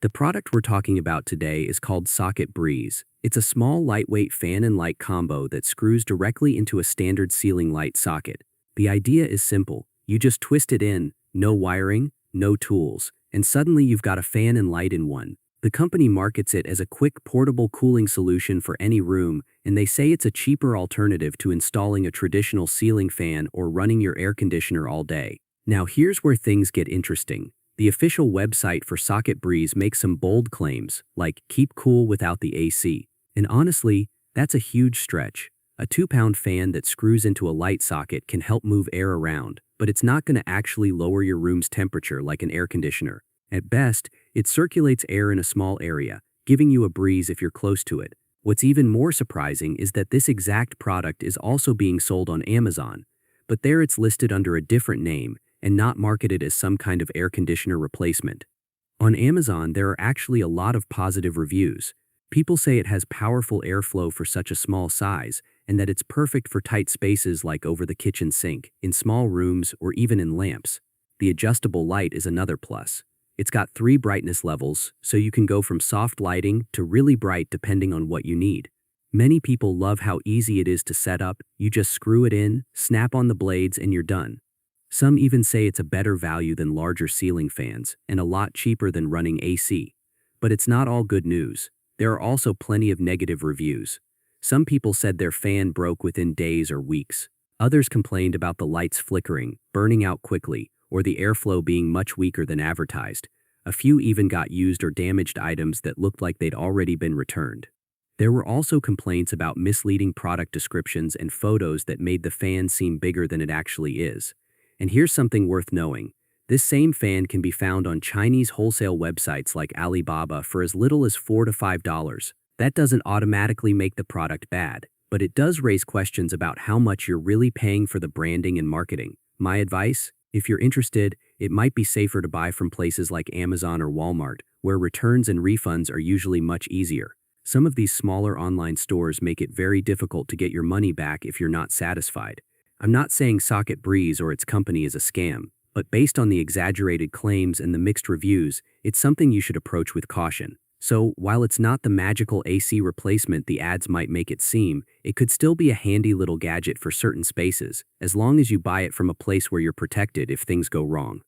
The product we're talking about today is called Socket Breeze. It's a small, lightweight fan and light combo that screws directly into a standard ceiling light socket. The idea is simple. You just twist it in, no wiring, no tools, and suddenly you've got a fan and light in one. The company markets it as a quick, portable cooling solution for any room, and they say it's a cheaper alternative to installing a traditional ceiling fan or running your air conditioner all day. Now here's where things get interesting. The official website for Socket Breeze makes some bold claims, like keep cool without the AC. And honestly, that's a huge stretch. A 2-pound fan that screws into a light socket can help move air around, but it's not going to actually lower your room's temperature like an air conditioner. At best, it circulates air in a small area, giving you a breeze if you're close to it. What's even more surprising is that this exact product is also being sold on Amazon, but there it's listed under a different name and not marketed as some kind of air conditioner replacement. On Amazon, there are actually a lot of positive reviews. People say it has powerful airflow for such a small size, and that it's perfect for tight spaces like over the kitchen sink, in small rooms, or even in lamps. The adjustable light is another plus. It's got 3 brightness levels, so you can go from soft lighting to really bright depending on what you need. Many people love how easy it is to set up. You just screw it in, snap on the blades, and you're done. Some even say it's a better value than larger ceiling fans, and a lot cheaper than running AC. But it's not all good news. There are also plenty of negative reviews. Some people said their fan broke within days or weeks. Others complained about the lights flickering, burning out quickly, or the airflow being much weaker than advertised. A few even got used or damaged items that looked like they'd already been returned. There were also complaints about misleading product descriptions and photos that made the fan seem bigger than it actually is. And here's something worth knowing. This same fan can be found on Chinese wholesale websites like Alibaba for as little as $4 to $5. That doesn't automatically make the product bad, but it does raise questions about how much you're really paying for the branding and marketing. My advice? If you're interested, it might be safer to buy from places like Amazon or Walmart, where returns and refunds are usually much easier. Some of these smaller online stores make it very difficult to get your money back if you're not satisfied. I'm not saying Socket Breeze or its company is a scam, but based on the exaggerated claims and the mixed reviews, it's something you should approach with caution. So, while it's not the magical AC replacement the ads might make it seem, it could still be a handy little gadget for certain spaces, as long as you buy it from a place where you're protected if things go wrong.